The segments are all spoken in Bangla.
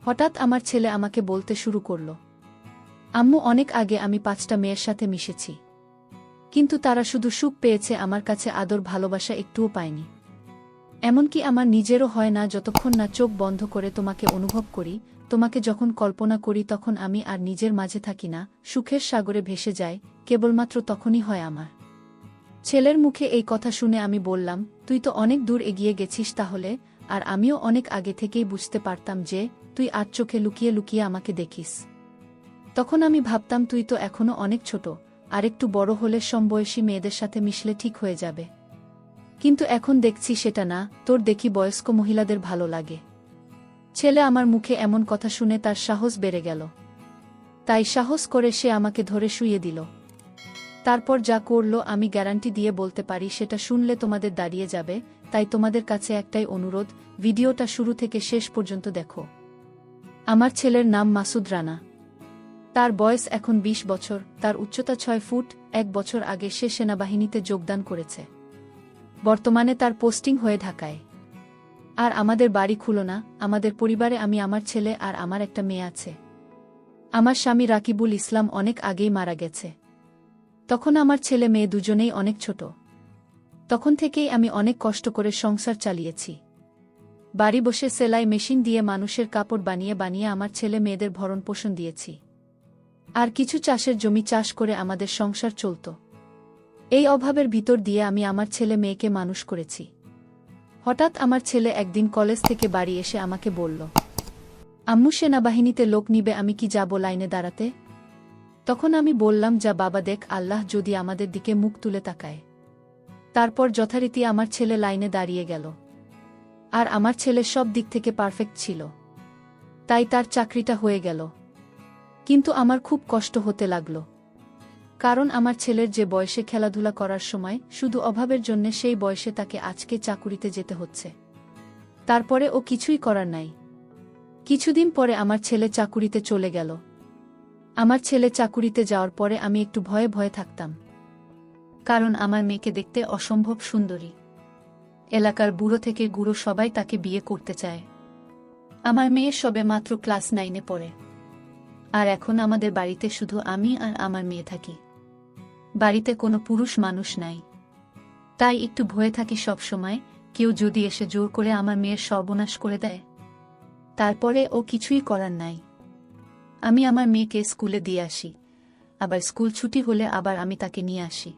হঠাৎ আমার ছেলে আমাকে বলতে শুরু করল, আম্মু, অনেক আগে আমি 5টা মেয়ের সাথে মিশেছি, কিন্তু তারা শুধু সুখ পেয়েছে, আমার কাছে আদর ভালোবাসা একটুও পায়নি। এমনকি আমার নিজেরও হয় না। যতক্ষণ না চোখ বন্ধ করে তোমাকে অনুভব করি, তোমাকে যখন কল্পনা করি, তখন আমি আর নিজের মাঝে থাকি না, সুখের সাগরে ভেসে যায়, কেবলমাত্র তখনই হয় আমার। ছেলের মুখে এই কথা শুনে আমি বললাম, তুই তো অনেক দূর এগিয়ে গেছিস তাহলে। আর আমিও অনেক আগে থেকেই বুঝতে পারতাম যে তুই আর চোখে লুকিয়ে লুকিয়ে আমাকে দেখিস। তখন আমি ভাবতাম তুই তো এখনো অনেক ছোট, আর একটু বড় হলে সমবয়সী মেয়েদের সাথে মিশলে ঠিক হয়ে যাবে। কিন্তু এখন দেখছি সেটা না, তোর দেখি বয়স্ক মহিলাদের ভালো লাগে। ছেলে আমার মুখে এমন কথা শুনে তার সাহস বেড়ে গেল। তাই সাহস করে সে আমাকে ধরে শুইয়ে দিল। তারপর যা করলো আমি গ্যারান্টি দিয়ে বলতে পারি সেটা শুনলে তোমাদের দাঁড়িয়ে যাবে। তাই তোমাদের কাছে একটাই অনুরোধ, ভিডিওটা শুরু থেকে শেষ পর্যন্ত দেখো। আমার ছেলের নাম মাসুদ রানা। তার বয়স এখন 20 বছর, তার উচ্চতা 6 ফুট। 1 বছর আগে সে সেনাবাহিনীতে যোগদান করেছে। বর্তমানে তার পোস্টিং হয়ে ঢাকায়। আর আমাদের বাড়ি খুলনা। আমাদের পরিবারে আমি, আমার ছেলে আর আমার একটা মেয়ে আছে। আমার স্বামী রাকিবুল ইসলাম অনেক আগেই মারা গেছে। তখন আমার ছেলে মেয়ে দুজনেই অনেক ছোট। তখন থেকেই আমি অনেক কষ্ট করে সংসার চালিয়েছি। বাড়ি বসে সেলাই মেশিন দিয়ে মানুষের কাপড় বানিয়ে বানিয়ে আমার ছেলে মেয়েদের ভরণ পোষণ দিয়েছি। আর কিছু চাষের জমি চাষ করে আমাদের সংসার চলত। এই অভাবের ভিতর দিয়ে আমি আমার ছেলে মেয়েকে মানুষ করেছি। হঠাৎ আমার ছেলে একদিন কলেজ থেকে বাড়ি এসে আমাকে বলল, আম্মু, সেনাবাহিনীতে লোক নিবে, আমি কি যাব লাইনে দাঁড়াতে? তখন আমি বললাম, যা বাবা, দেখ আল্লাহ যদি আমাদের দিকে মুখ তুলে তাকায়। তারপর যথারীতি আমার ছেলে লাইনে দাঁড়িয়ে গেল। আর আমার ছেলে সব দিক থেকে পারফেক্ট ছিল, তাই তার চাকরিটা হয়ে গেল। কিন্তু আমার খুব কষ্ট হতে লাগল, কারণ আমার ছেলের যে বয়সে খেলাধুলা করার সময়, শুধু অভাবের জন্য সেই বয়সে তাকে আজকে চাকুরিতে যেতে হচ্ছে। তারপরে ও কিছুই করার নাই। কিছুদিন পরে আমার ছেলে চাকুরিতে চলে গেল। আমার ছেলে চাকুরিতে যাওয়ার পরে আমি একটু ভয়ে ভয়ে থাকতাম, কারণ আমার মেয়েকে দেখতে অসম্ভব সুন্দরী। এলাকার বুড়ো থেকে গুঁড়ো সবাই তাকে বিয়ে করতে চায়। আমার মেয়ে সবে মাত্র ক্লাস 9-এ পড়ে। আর এখন আমাদের বাড়িতে শুধু আমি আর আমার মেয়ে থাকি। বাড়িতে কোনো পুরুষ মানুষ নাই। তাই একটু ভয়ে থাকি সব সময়, কেউ যদি এসে জোর করে আমার মেয়ের সর্বনাশ করে দেয়। তারপরে ও কিছুই করার নাই। আমি আমার মেয়েকে স্কুলে দিয়ে আসি, আবার স্কুল ছুটি হলে আবার আমি তাকে নিয়ে আসি।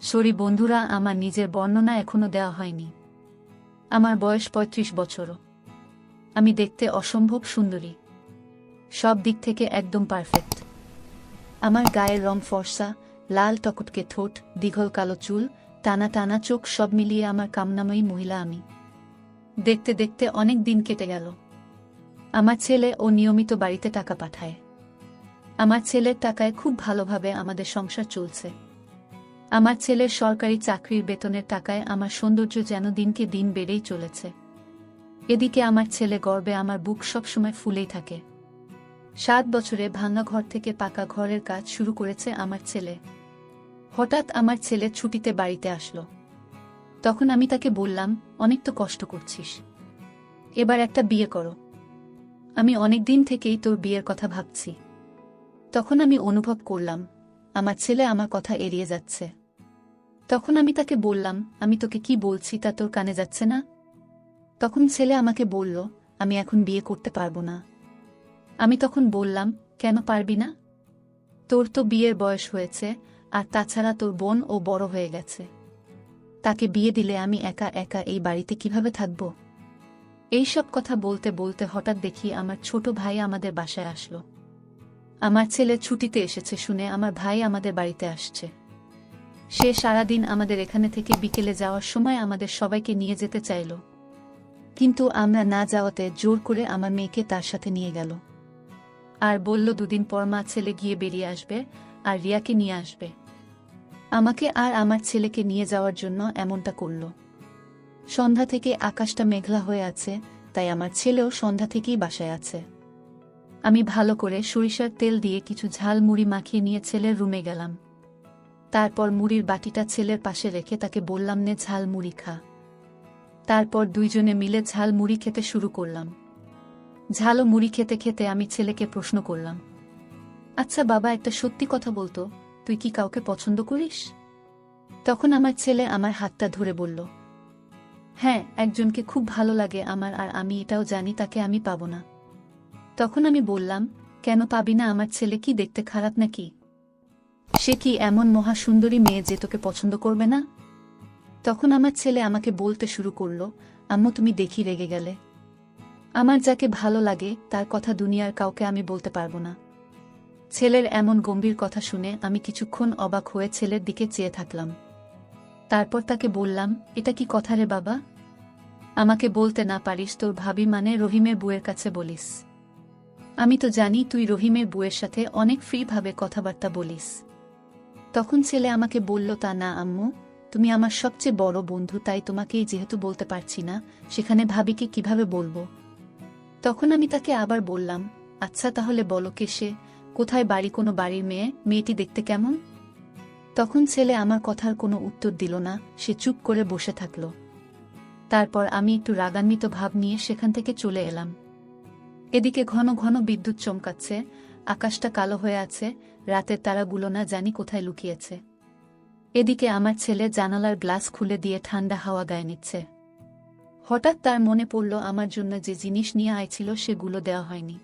সরি বন্ধুরা, আমার নিজের বর্ণনা এখনো দেওয়া হয়নি। আমার বয়স 35 বছরও। আমি দেখতে অসম্ভব সুন্দরী, সব দিক থেকে একদম পারফেক্ট। আমার গায়ের রং ফর্সা, লাল টকটকে ঠোঁট, দীঘল কালো চুল, টানা টানা চোখ, সব মিলিয়ে আমার কামনাময়ী মহিলা আমি। দেখতে দেখতে অনেক দিন কেটে গেল। আমার ছেলে ও নিয়মিত বাড়িতে টাকা পাঠায়। আমার ছেলের টাকায় খুব ভালোভাবে আমাদের সংসার চলছে। আমার ছেলের সরকারি চাকরির বেতনের টাকায় আমার সৌন্দর্য যেন দিনকে দিন বেড়েই চলেছে। এদিকে আমার ছেলে গর্বে আমার বুক সবসময় ফুলেই থাকে। 7 বছরে ভাঙা ঘর থেকে পাকা ঘরের কাজ শুরু করেছে আমার ছেলে। হঠাৎ আমার ছেলে ছুটিতে বাড়িতে আসলো। তখন আমি তাকে বললাম, অনেক তো কষ্ট করছিস, এবার একটা বিয়ে করো। আমি অনেক দিন থেকেই তোর বিয়ের কথা ভাবছি। তখন আমি অনুভব করলাম আমার ছেলে আমার কথা এড়িয়ে যাচ্ছে। তখন আমি তাকে বললাম, আমি তোকে কি বলছি তা তোর কানে যাচ্ছে না? তখন ছেলে আমাকে বলল, আমি এখন বিয়ে করতে পারবো না। আমি তখন বললাম, কেন পারবি না? তোর তো বিয়ের বয়স হয়েছে, আর তাছাড়া তোর বোন ও বড় হয়ে গেছে। তাকে বিয়ে দিলে আমি একা একা এই বাড়িতে কিভাবে থাকব? এইসব কথা বলতে বলতে হঠাৎ দেখি আমার ছোট ভাই আমাদের বাসায় আসলো। আমার ছেলে ছুটিতে এসেছে শুনে আমার ভাই আমাদের বাড়িতে আসছে। সে সারাদিন আমাদের এখানে থেকে বিকেলে যাওয়ার সময় আমাদের সবাইকে নিয়ে যেতে চাইল, কিন্তু আমরা না যাওয়াতে জোর করে আমার মেয়েকে তার সাথে নিয়ে গেল। আর বলল 2 দিন পর মা ছেলে গিয়ে বেরিয়ে আসবে আর রিয়াকে নিয়ে আসবে। আমাকে আর আমার ছেলেকে নিয়ে যাওয়ার জন্য এমনটা করল। সন্ধ্যা থেকে আকাশটা মেঘলা হয়ে আছে, তাই আমার ছেলেও সন্ধ্যা থেকেই বাসায় আছে। আমি ভালো করে সরিষার তেল দিয়ে কিছু ঝাল মুড়ি মাখিয়ে নিয়ে ছেলের রুমে গেলাম। তারপর মুড়ির বাটিটা ছেলের পাশে রেখে তাকে বললাম, নে ঝাল মুড়ি খা। তারপর দুইজনে মিলে ঝাল মুড়ি খেতে শুরু করলাম। ঝালো মুড়ি খেতে খেতে আমি ছেলেকে প্রশ্ন করলাম, আচ্ছা বাবা, একটা সত্যি কথা বলতো, তুই কি কাউকে পছন্দ করিস? তখন আমার ছেলে আমার হাতটা ধরে বলল, হ্যাঁ, একজনকে খুব ভালো লাগে আমার, আর আমি এটাও জানি তাকে আমি পাবো না। তখন আমি বললাম, কেন পাবি না? আমার ছেলে কি দেখতে খারাপ নাকি? সে কি এমন মহাসুন্দরী মেয়ে যে তোকে পছন্দ করবে না? তখন আমার ছেলে আমাকে বলতে শুরু করলো, আম্মু তুমি দেখি রেগে গেলে। আমার যাকে ভালো লাগে তার কথা দুনিয়ার কাউকে আমি বলতে পারবো না। ছেলের এমন গম্ভীর কথা শুনে আমি কিছুক্ষণ অবাক হয়ে ছেলের দিকে চেয়ে থাকলাম। তারপর তাকে বললাম, এটা কি কথা রে বাবা? আমাকে বলতে না পারিস তোর ভাবি মানে রহিমের বউয়ের কাছে বলিস? আমি তো জানি তুই রহিমের বউয়ের সাথে অনেক ফ্রিভাবে কথাবার্তা বলিস। তখন ছেলে আমাকে বলল, তা না আম্মু, তুমি আমার সবচেয়ে বড় বন্ধু, তাই তোমাকেই যেহেতু বলতে পারছি না, সেখানে ভাবিকে কিভাবে বলবো? তখন আমি তাকে আবার বললাম, আচ্ছা তাহলে বলো কে সে, কোথায় বাড়ি, কোনো বাড়ির মেয়ে, মেয়েটি দেখতে কেমন? তখন ছেলে আমার কথার কোনো উত্তর দিল না, সে চুপ করে বসে থাকল। তারপর আমি একটু রাগান্বিত ভাব নিয়ে সেখান থেকে চলে এলাম। এদিকে ঘন ঘন বিদ্যুৎ চমকাচ্ছে, আকাশটা কালো হয়ে আছে, রাতের তারাগুলো না জানি কোথায় লুকিয়েছে। এদিকে আমার ছেলে জানালার গ্লাস খুলে দিয়ে ঠান্ডা হাওয়া গায়ে নিচ্ছে। হঠাৎ তার মনে পড়ল আমার জন্য যে জিনিস নিয়ে আইছিল সেগুলো দেওয়া হয়নি।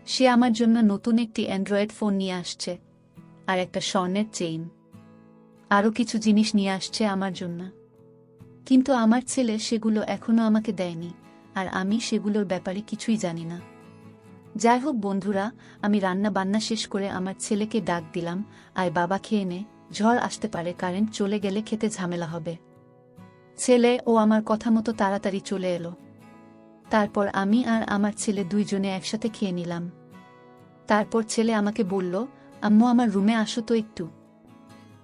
সে আমার জন্য নতুন একটি অ্যান্ড্রয়েড ফোন নিয়ে আসছে, আর একটা স্বর্ণের চেইন, আরও কিছু জিনিস নিয়ে আসছে আমার জন্য। কিন্তু আমার ছেলে সেগুলো এখনো আমাকে দেয়নি, আর আমি সেগুলোর ব্যাপারে কিছুই জানি না। যাই হোক বন্ধুরা, আমি রান্না বান্না শেষ করে আমার ছেলেকে ডাক দিলাম, আয় বাবা খেয়ে নে, ঝড় আসতে পারে, কারেন্ট চলে গেলে খেতে ঝামেলা হবে। ছেলে ও আমার কথা মতো তাড়াতাড়ি চলে এলো। তারপর আমি আর আমার ছেলে দুইজনে একসাথে খেয়ে নিলাম। তারপর ছেলে আমাকে বলল, আম্মু আমার রুমে আসো তো একটু।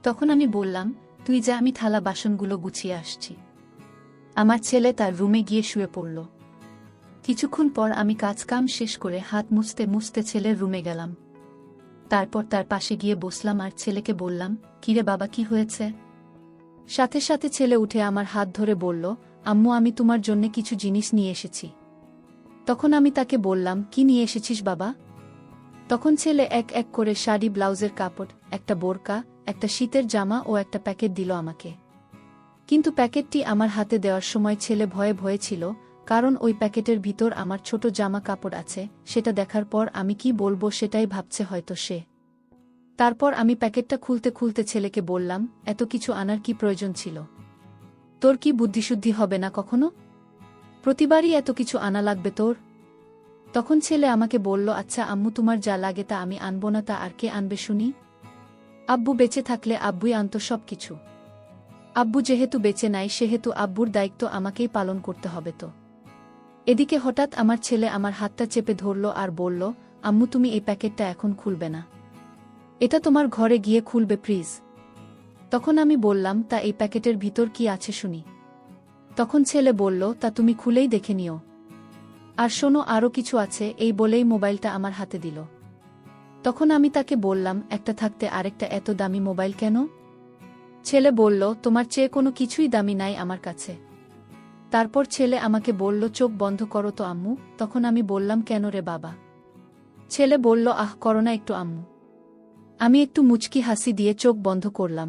তখন আমি বললাম, তুই যা, আমি থালা বাসনগুলো গুছিয়ে আসছি। আমার ছেলে তার রুমে গিয়ে শুয়ে পড়ল। কিছুক্ষণ পর আমি কাজকাম শেষ করে হাত মুছতে মুছতে ছেলের রুমে গেলাম। তারপর তার পাশে গিয়ে বসলাম আর ছেলেকে বললাম, কিরে বাবা, কি হয়েছে? সাথে সাথে ছেলে উঠে আমার হাত ধরে বলল, আম্মু আমি তোমার জন্য কিছু জিনিস নিয়ে এসেছি। তখন আমি তাকে বললাম, কি নিয়ে এসেছিস বাবা? তখন ছেলে এক এক করে শাড়ি, ব্লাউজের কাপড়, একটা বোরকা, একটা শীতের জামা ও একটা প্যাকেট দিল আমাকে। কিন্তু প্যাকেটটি আমার হাতে দেওয়ার সময় ছেলে ভয়ে ভয়ে ছিল, কারণ ওই প্যাকেটের ভিতর আমার ছোট জামা কাপড় আছে। সেটা দেখার পর আমি কি বলবো সেটাই ভাবছে হয়তো সে। তারপর আমি প্যাকেটটা খুলতে খুলতে ছেলেকে বললাম, এত কিছু আনার কি প্রয়োজন ছিল? তোর কি বুদ্ধিশুদ্ধি হবে না কখনো? প্রতিবারই এত কিছু আনা লাগবে তোর? তখন ছেলে আমাকে বলল, আচ্ছা আম্মু, তোমার যা লাগে তা আমি আনবো না, তা আর কে আনবে শুনি? আব্বু বেঁচে থাকলে আব্বুই আনতো সব কিছু। আব্বু যেহেতু বেঁচে নাই, সেহেতু আব্বুর দায়িত্ব আমাকেই পালন করতে হবে তো। এদিকে হঠাৎ আমার ছেলে আমার হাতটা চেপে ধরল আর বলল, আম্মু তুমি এই প্যাকেটটা এখন খুলবে না, এটা তোমার ঘরে গিয়ে খুলবে প্লিজ। তখন আমি বললাম, তা এই প্যাকেটের ভিতর কি আছে শুনি? তখন ছেলে বলল, তা তুমি খুলেই দেখে নিও। আর শোনো, আরও কিছু আছে, এই বলেই মোবাইলটা আমার হাতে দিল। তখন আমি তাকে বললাম, একটা থাকতে আরেকটা এত দামি মোবাইল কেন? ছেলে বলল, তোমার চেয়ে কোনো কিছুই দামি নাই আমার কাছে। তারপর ছেলে আমাকে বলল, চোখ বন্ধ করো তো আম্মু। তখন আমি বললাম, কেন রে বাবা? ছেলে বলল, আহ করো না একটু আম্মু। আমি একটু মুচকি হাসি দিয়ে চোখ বন্ধ করলাম।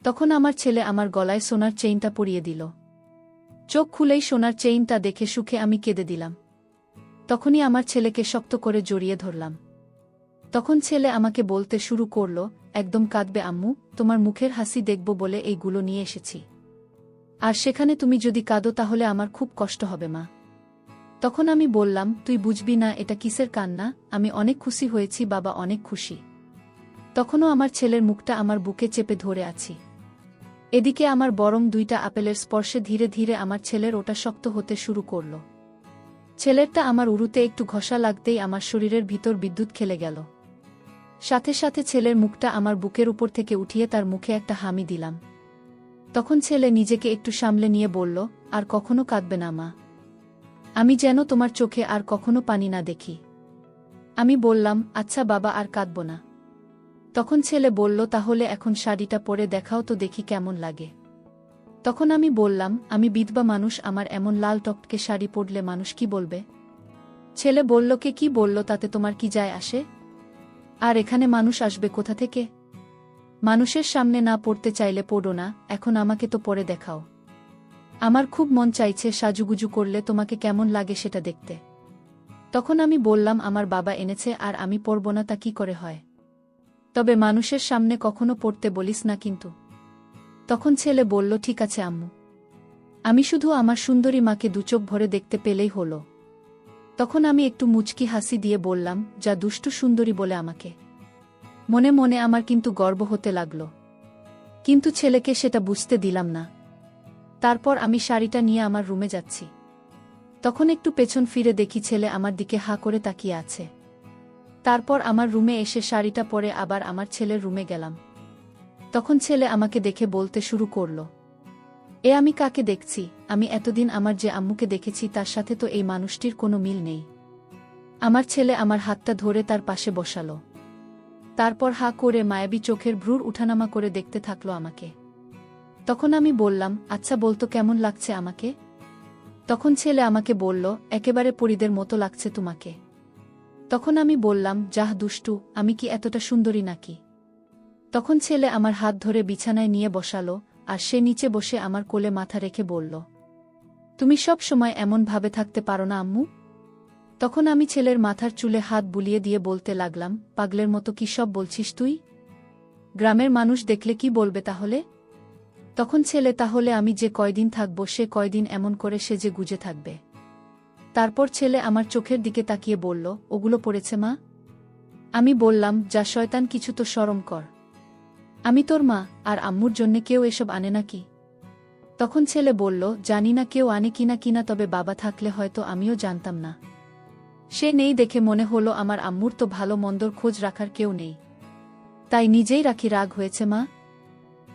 তখন আমার ছেলে আমার গলায় সোনার চেইনটা পরিয়ে দিল। চোখ খুলেই সোনার চেইনটা দেখে সুখে আমি কেঁদে দিলাম। তখনই আমার ছেলেকে শক্ত করে জড়িয়ে ধরলাম। তখন ছেলে আমাকে বলতে শুরু করল, একদম কাঁদবে আম্মু, তোমার মুখের হাসি দেখব বলে এইগুলো নিয়ে এসেছি। আর সেখানে তুমি যদি কাঁদো তাহলে আমার খুব কষ্ট হবে মা। তখন আমি বললাম, তুই বুঝবি না এটা কিসের কান্না, আমি অনেক খুশি হয়েছি বাবা, অনেক খুশি। তখনও আমার ছেলের মুখটা আমার বুকে চেপে ধরে আছি। এদিকে আমার বরং দুইটা আপেলের স্পর্শে ধীরে ধীরে আমার ছেলের ওটা শক্ত হতে শুরু করল। ছেলেরটা আমার উরুতে একটু ঘষা লাগতেই আমার শরীরের ভিতর বিদ্যুৎ খেলে গেল। সাথে সাথে ছেলের মুখটা আমার বুকের উপর থেকে উঠিয়ে তার মুখে একটা হামি দিলাম। তখন ছেলে নিজেকে একটু সামলে নিয়ে বলল, আর কখনো কাঁদবে না মা, আমি যেন তোমার চোখে আর কখনো পানি না দেখি। আমি বললাম, আচ্ছা বাবা, আর কাঁদব না। তখন ছেলে বলল, তাহলে এখন শাড়িটা পরে দেখাও তো দেখি কেমন লাগে। তখন আমি বললাম, আমি বিধবা মানুষ, আমার এমন লাল টকটকে শাড়ি পরলে মানুষ কি বলবে? ছেলে বলল, কে কি বলল তাতে তোমার কি যায় আসে? আর এখানে মানুষ আসবে কোথা থেকে? মানুষের সামনে না পড়তে চাইলে পড়ো না, এখন আমাকে তো পড়ে দেখাও। আমার খুব মন চাইছে সাজুগুজু করলে তোমাকে কেমন লাগে সেটা দেখতে। তখন আমি বললাম, আমার বাবা এনেছে আর আমি পরব না তা কি করে হয়? তবে মানুষের সামনে কখনো পড়তে বলিস না কিন্তু। তখন ছেলে বলল, ঠিক আছে আম্মু। আমি শুধু আমার সুন্দরী মাকে দুচোখ ভরে দেখতে পেলেই হলো। তখন আমি একটু মুচকি হাসি দিয়ে বললাম, যা দুষ্টু সুন্দরী বলে আমাকে। মনে মনে আমার কিন্তু গর্ব হতে লাগল, কিন্তু ছেলেকে সেটা বুঝতে দিলাম না। তারপর আমি শাড়িটা নিয়ে আমার রুমে যাচ্ছি। তখন একটু পেছন ফিরে দেখি ছেলে আমার দিকে হা করে তাকিয়ে আছে। তারপর আমার রুমে এসে শাড়িটা পরে আবার আমার ছেলের রুমে গেলাম। তখন ছেলে আমাকে দেখে বলতে শুরু করল, এ আমি কাকে দেখছি? আমি এতদিন আমার যে আম্মুকে দেখেছি তার সাথে তো এই মানুষটির কোনো মিল নেই। আমার ছেলে আমার হাতটা ধরে তার পাশে বসালো। তারপর হা করে মায়াবী চোখের ভ্রুর উঠানামা করে দেখতে থাকলো আমাকে। তখন আমি বললাম, আচ্ছা বলতো কেমন লাগছে আমাকে? তখন ছেলে আমাকে বলল, একেবারে পরীদের মতো লাগছে তোমাকে। তখন আমি বললাম, যাহ দুষ্টু, আমি কি এতটা সুন্দরী নাকি? তখন ছেলে আমার হাত ধরে বিছানায় নিয়ে বসালো, আর সে নিচে বসে আমার কোলে মাথা রেখে বলল, তুমি সব সময় এমন ভাবে থাকতে পারো না আম্মু? তখন আমি ছেলের মাথার চুলে হাত বুলিয়ে দিয়ে বলতে লাগলাম, পাগলের মতো কি সব বলছিস তুই? গ্রামের মানুষ দেখলে কি বলবে তাহলে? তখন ছেলে, তাহলে আমি যে কয়দিন থাকব সে কয়দিন এমন করে সে যে গুজে থাকবে। তারপর ছেলে আমার চোখের দিকে তাকিয়ে বলল, ওগুলো পড়েছে মা? আমি বললাম, যা শয়তান, কিছু তো শরম কর। আমি তোর মা, আর আম্মুর জন্যে কেউ এসব আনে নাকি? তখন ছেলে বলল, জানি না কেউ আনে কিনা তবে বাবা থাকলে হয়তো আমিও জানতাম না। সে নেই দেখে মনে হলো আমার আম্মুর তো ভালো মন্দর খোঁজ রাখার কেউ নেই, তাই নিজেই রাখি। রাগ হয়েছে মা?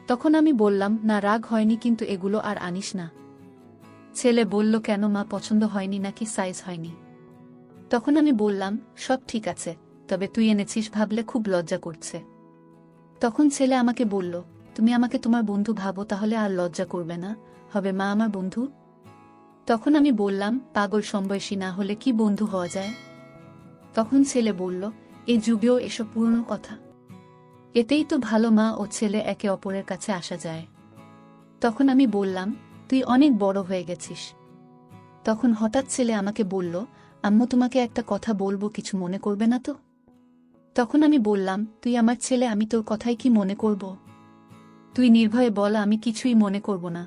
তখন আমি বললাম, না রাগ হয়নি, কিন্তু এগুলো আর আনিস না। ছেলে বলল, কেন মা, পছন্দ হয়নি নাকি সাইজ হয়নি? তখন আমি বললাম, সব ঠিক আছে, তবে তুই এনেছিস ভাবলে খুব লজ্জা করছে। তখন ছেলে আমাকে বলল, তুমি আমাকে তোমার বন্ধু ভাবো, তাহলে আর লজ্জা করবে না, হবে মা আমার বন্ধু? তখন আমি বললাম, পাগল, সমবয়সী না হলে কি বন্ধু হওয়া যায়? তখন ছেলে বলল, এই যুগেও এসব পুরনো কথা, এতেই তো ভালো মা ও ছেলে একে অপরের কাছে আসা যায়। তখন আমি বললাম, তুই অনেক বড় হয়ে গেছিস। তখন হঠাৎ ছেলে আমাকে বলল, আম্মু তোমাকে একটা কথা বলবো, কিছু মনে করবে না তো? তখন আমি বললাম, তুই আমার ছেলে, আমি তোর কথাই কি মনে করব? তুই নির্ভয়ে বল, আমি কিছুই মনে করব না।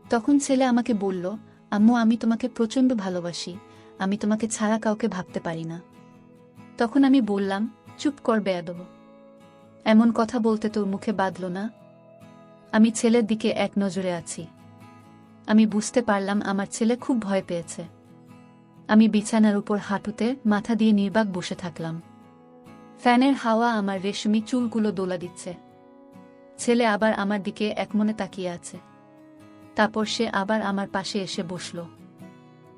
তখন ছেলে আমাকে বলল, আম্মু আমি তোমাকে প্রচণ্ড ভালোবাসি, আমি তোমাকে ছাড়া কাউকে ভাবতে পারি না। তখন আমি বললাম, চুপ কর বেয়াদব, এমন কথা বলতে তোর মুখে বাধল না? আমি ছেলের দিকে এক নজরে আছি। আমি বুঝতে পারলাম আমার ছেলে খুব ভয় পেয়েছে। আমি বিছানার উপর হাঁটুতে মাথা দিয়ে নির্বাক বসে থাকলাম। ফ্যানের হাওয়া আমার রেশমি চুলগুলো দোলা দিচ্ছে। ছেলে আবার আমার দিকে একমনে তাকিয়ে আছে। তারপর সে আবার আমার পাশে এসে বসল।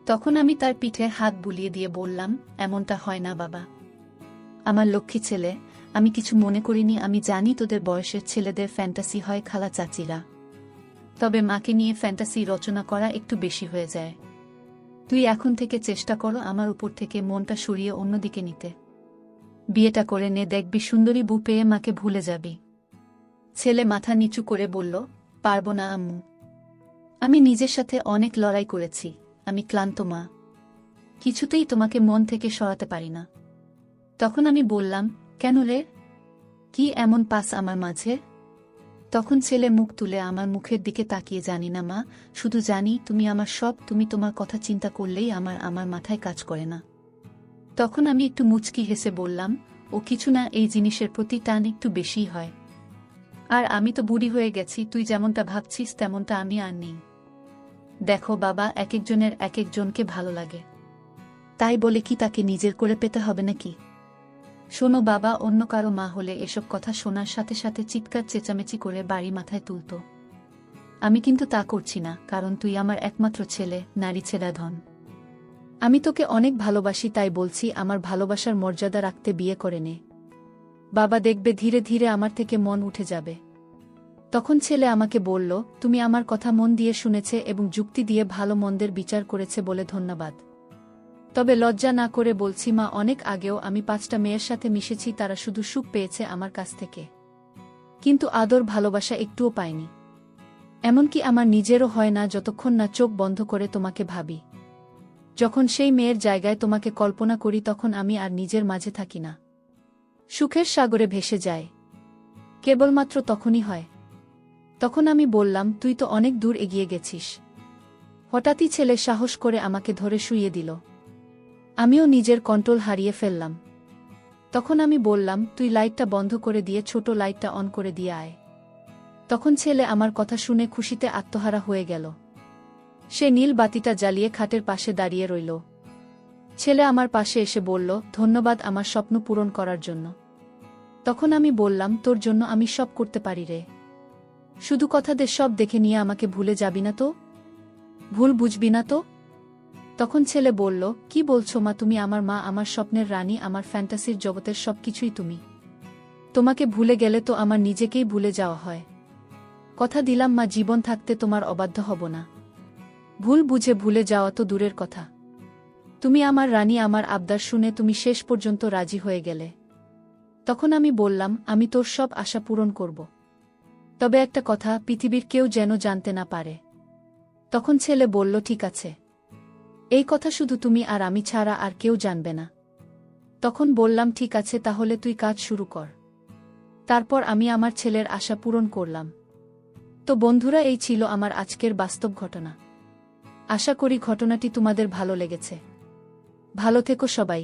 তখন আমি তার পিঠে হাত বুলিয়ে দিয়ে বললাম, এমনটা হয় না বাবা, আমার লক্ষ্মী ছেলে, আমি কিছু মনে করিনি। আমি জানি তোদের বয়সের ছেলেদের ফ্যান্টাসি হয় খালা চাচিরা, তবে মাকে নিয়ে ফ্যান্টাসি রচনা করা একটু বেশি হয়ে যায়। তুই এখন থেকে চেষ্টা করো আমার উপর থেকে মনটা সরিয়ে অন্যদিকে নিতে। বিয়েটা করে নে, দেখবি সুন্দরী বউ পেয়ে মাকে ভুলে যাবি। ছেলে মাথা নিচু করে বলল, পারবো না আম্মু, আমি নিজের সাথে অনেক লড়াই করেছি, আমি ক্লান্ত মা, কিছুতেই তোমাকে মন থেকে সরাতে পারি না। তখন আমি বললাম, কেন রে, কি এমন পাস আমার মাঝে? তখন ছেলে মুখ তুলে আমার মুখের দিকে তাকিয়ে, জানি না মা, শুধু জানি তুমি আমার সব, তুমি তোমার কথা চিন্তা করলেই আমার মাথায় কাজ করে না। তখন আমি একটু মুচকি হেসে বললাম, ও কিছু না, এই জিনিসের প্রতি টান একটু বেশিই হয়। আর আমি তো বুড়ি হয়ে গেছি, তুই যেমনটা ভাবছিস তেমনটা আমি আর নেই। দেখো বাবা, এক একজনের এক একজনকে ভালো লাগে, তাই বলে কি তাকে নিজের করে পেতে হবে নাকি? শোনো বাবা, অন্য কারো মা হলে এসব কথা শোনার সাথে সাথে চিৎকার চেঁচামেচি করে বাড়ি মাথায় তুলত। আমি কিন্তু তা করছি না, কারণ তুই আমার একমাত্র ছেলে, নারী ছেঁড়া ধন। আমি তোকে অনেক ভালোবাসি, তাই বলছি আমার ভালোবাসার মর্যাদা রাখতে বিয়ে করে নে। বাবা দেখবে ধীরে ধীরে আমার থেকে মন উঠে যাবে। তখন ছেলে আমাকে বলল, তুমি আমার কথা মন দিয়ে শুনেছে এবং যুক্তি দিয়ে ভালো মন্দের বিচার করেছে বলে ধন্যবাদ। তবে লজ্জা না করে বলছি মা, অনেক আগেও আমি 5টা মেয়ের সাথে মিশেছি, তারা শুধু সুখ পেয়েছে আমার কাছ থেকে, কিন্তু আদর ভালোবাসা একটুও পায়নি। এমনকি আমার নিজেরও হয় না যতক্ষণ না চোখ বন্ধ করে তোমাকে ভাবি। যখন সেই মেয়ের জায়গায় তোমাকে কল্পনা করি তখন আমি আর নিজের মাঝে থাকি না, সুখের সাগরে ভেসে যায়। কেবলমাত্র তখনই হয়। তখন আমি বললাম, তুই তো অনেক দূর এগিয়ে গেছিস। হঠাৎই ছেলে সাহস করে আমাকে ধরে শুইয়ে দিল। আমিও নিজের কন্ট্রোল হারিয়ে ফেললাম। তখন আমি বললাম, তুই লাইটটা বন্ধ করে দিয়ে ছোট লাইটটা অন করে দিয়ে আয়। তখন ছেলে আমার কথা শুনে খুশিতে আত্মহারা হয়ে গেল। সে নীল বাতিটা জ্বালিয়ে খাটের পাশে দাঁড়িয়ে রইল। ছেলে আমার পাশে এসে বলল, ধন্যবাদ আমার স্বপ্ন পূরণ করার জন্য। তখন আমি বললাম, তোর জন্য আমি সব করতে পারি রে। শুধু কথা দে, সব দেখে নিয়ে আমাকে ভুলে যাবি না তো? ভুল বুঝবি না তো? তখন ছেলে বলল, কি বলছো মা তুমি? আমার মা, আমার স্বপ্নের রানী, আমার ফ্যান্টাসির জগতের সবকিছুই তুমি। তোমাকে ভুলে গেলে তো আমার নিজেকেই ভুলে যাওয়া হয়। কথা দিলাম মা, জীবন থাকতে তোমার অবাধ্য হব না। ভুল বুঝে ভুলে যাওয়া তো দূরের কথা, তুমি আমার রানী, আমার আবদার শুনে তুমি শেষ পর্যন্ত রাজি হয়ে গেলে। তখন আমি বললাম, আমি তোর সব আশা পূরণ করব, তবে একটা কথা, পৃথিবীর কেউ যেন জানতে না পারে। তখন ছেলে বলল, ঠিক আছে, এই কথা শুধু তুমি আর আমি ছাড়া আর কেউ জানবে না। তখন বললাম, ঠিক আছে, তাহলে তুই কাজ শুরু কর। তারপর আমি আমার ছেলের আশা পূরণ করলাম। তো বন্ধুরা, এই ছিল আমার আজকের বাস্তব ঘটনা। আশা করি ঘটনাটি তোমাদের ভালো লেগেছে। ভালো থেকো সবাই।